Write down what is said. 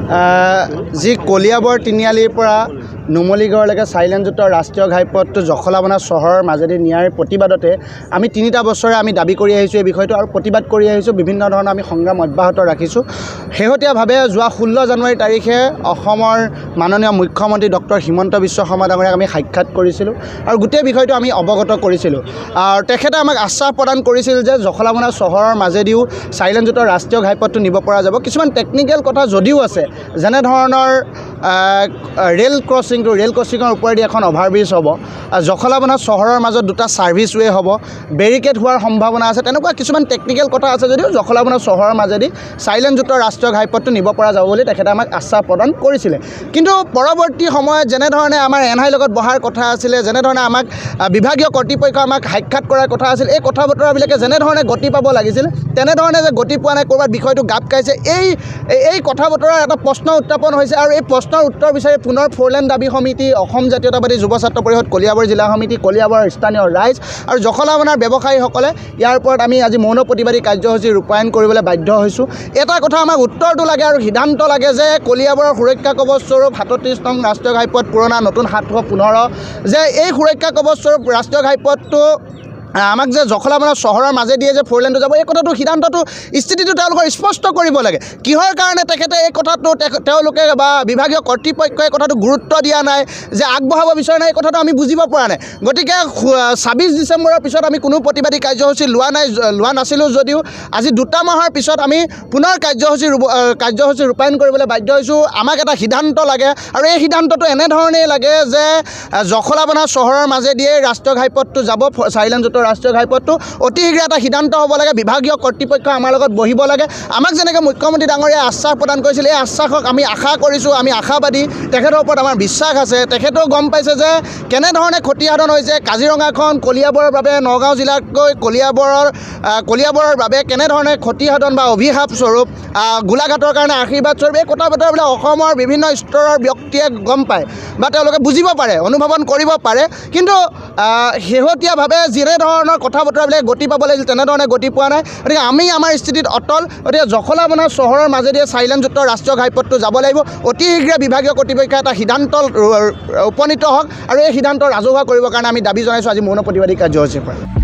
যি কলিয়াবৰ তিনিআলিৰ পৰা নুমলীগড়লৈকে চাইলেনযুক্ত ৰাষ্ট্ৰীয় ঘাইপথটো জখলাবনা চহৰৰ মাজেদি নিয়াৰ প্ৰতিবাদতে আমি 3টা বছৰে আমি দাবী কৰি আহিছোঁ এই বিষয়টো আৰু প্ৰতিবাদ কৰি আহিছোঁ। বিভিন্ন ধৰণৰ আমি সংগ্ৰাম অব্যাহত ৰাখিছোঁ। শেহতীয়াভাৱে যোৱা 16 জানুৱাৰী তাৰিখে অসমৰ মাননীয় মুখ্যমন্ত্ৰী ডক্টৰ হিমন্ত বিশ্ব শৰ্মা ডাঙৰীয়াক আমি সাক্ষাৎ কৰিছিলোঁ আৰু গোটেই বিষয়টো আমি অৱগত কৰিছিলোঁ। আৰু তেখেতে আমাক আশ্বাস প্ৰদান কৰিছিল যে জখলাবনা চহৰৰ মাজেদিও চাইলেনযুক্ত ৰাষ্ট্ৰীয় ঘাইপথটো নিব পৰা যাব। কিছুমান টেকনিকেল কথা যদিও আছে, যেনেধৰণৰ ৰেল ক্ৰছিঙৰ ওপৰেদি এখন অভাৰব্ৰিজ হ'ব, জখলাবনা চহৰৰ মাজত 2টা ছাৰ্ভিচ ৱে হ'ব, বেৰিকেড হোৱাৰ সম্ভাৱনা আছে। তেনেকুৱা কিছুমান টেকনিকেল কথা আছে যদিও জখলাবনা চহৰৰ মাজেদি চাইলেনযুক্ত ৰাষ্ট্ৰীয় ঘাইপথটো নিব পৰা যাব বুলি তেখেতে আমাক আশ্বাস প্ৰদান কৰিছিলে। কিন্তু পৰৱৰ্তী সময়ত যেনেধৰণে আমাৰ এনআইৰ লগত বহাৰ কথা আছিলে, যেনেধৰণে আমাক বিভাগীয় কৰ্তৃপক্ষ আমাক সাক্ষাৎ কৰাৰ কথা আছিল, এই কথা বতৰাবিলাকে যেনেধৰণে গতি পাব লাগিছিল তেনেধৰণে যে গতি পোৱা নাই, ক'ৰবাত বিষয়টো গাপ খাইছে, এই কথা বতৰাৰ এটা প্ৰশ্ন উত্থাপন হৈছে। আৰু এই প্ৰশ্নৰ উত্তৰ বিচাৰি পুনৰ 4 লেন দাবী সমিতি, অসম জাতীয়তাবাদী যুৱ ছাত্ৰ পৰিষদ, কলিয়াবৰ জিলা সমিতি, কলিয়াবৰৰ স্থানীয় ৰাইজ আৰু জখলাবনাৰ ব্যৱসায়ীসকলে ইয়াৰ ওপৰত আমি আজি মৌন প্ৰতিবাদী কাৰ্যসূচী ৰূপায়ণ কৰিবলৈ বাধ্য হৈছোঁ। এটা কথা আমাক উত্তৰটো লাগে আৰু সিদ্ধান্ত লাগে যে কলিয়াবৰৰ সুৰক্ষা কৱচ স্বৰূপ 37 নং ৰাষ্ট্ৰীয় ঘাইপথ, পুৰণা নতুন 715, যে এই সুৰক্ষা কৱচ স্বৰূপ ৰাষ্ট্ৰীয় ঘাইপথটো আমাক যে জখলাবনা চহৰৰ মাজেদিয়ে যে 4 লেনটো যাব, এই কথাটো সিদ্ধান্তটো স্থিতিটো তেওঁলোকৰ স্পষ্ট কৰিব লাগে। কিহৰ কাৰণে তেখেতে এই কথাটো তেওঁলোকে বা বিভাগীয় কৰ্তৃপক্ষই কথাটো গুৰুত্ব দিয়া নাই, যে আগবঢ়াব বিচৰা নাই, এই কথাটো আমি বুজিব পৰা নাই। গতিকে 26 ডিচেম্বৰৰ পিছত আমি কোনো প্ৰতিবাদী কাৰ্যসূচী লোৱা নাছিলোঁ যদিও আজি 2টা মাহৰ পিছত আমি পুনৰ কাৰ্যসূচী ৰূপায়ণ কৰিবলৈ বাধ্য হৈছোঁ। আমাক এটা সিদ্ধান্ত লাগে আৰু এই সিদ্ধান্তটো এনেধৰণেই লাগে যে জখলাবনা চহৰৰ মাজেদিয়ে ৰাষ্ট্ৰীয় ঘাইপথটো যাব, চাইলেনযুক্ত ৰাষ্ট্ৰীয় ঘাইপথটো অতি শীঘ্ৰে এটা সিদ্ধান্ত হ'ব লাগে। বিভাগীয় কৰ্তৃপক্ষ আমাৰ লগত বহিব লাগে। আমাক যেনেকৈ মুখ্যমন্ত্ৰী ডাঙৰীয়াই আশ্বাস প্ৰদান কৰিছিল, এই আশ্বাসক আমি আশা কৰিছোঁ, আমি আশাবাদী, তেখেতৰ ওপৰত আমাৰ বিশ্বাস আছে। তেখেতেও গম পাইছে যে কেনেধৰণে ক্ষতিসাধন হৈছে কজিৰঙাখন, কলিয়াবৰৰ বাবে নগাঁও জিলাতকৈ কলিয়াবৰৰ বাবে কেনেধৰণে ক্ষতিসাধন বা অভিশাপ স্বৰূপ, গোলাঘাটৰ কাৰণে আশীৰ্বাদ স্বৰূপ, এই কথা বতৰাবিলাক অসমৰ বিভিন্ন স্তৰৰ ব্যক্তিয়ে গম পায় বা তেওঁলোকে বুজিব পাৰে, অনুধাৱন কৰিব পাৰে। কিন্তু শেহতীয়াভাৱে যেনেধৰণৰ কথা বতৰাবিলাক গতি পাব লাগিছিল তেনেধৰণে গতি পোৱা নাই। গতিকে আমি আমাৰ স্থিতিত অটল। গতিকে জখলাবনা চহৰৰ মাজেদিয়ে চাইলেনযুক্ত ৰাষ্ট্ৰীয় ঘাইপথটো যাব লাগিব। অতি শীঘ্ৰে বিভাগীয় কৰ্তৃপক্ষই এটা সিদ্ধান্ত উপনীত হওক আৰু এই সিদ্ধান্ত ৰাজহুৱা কৰিবৰ কাৰণে আমি দাবী জনাইছোঁ আজি মৌন প্ৰতিবাদী কাৰ্যসূচীৰ পৰা।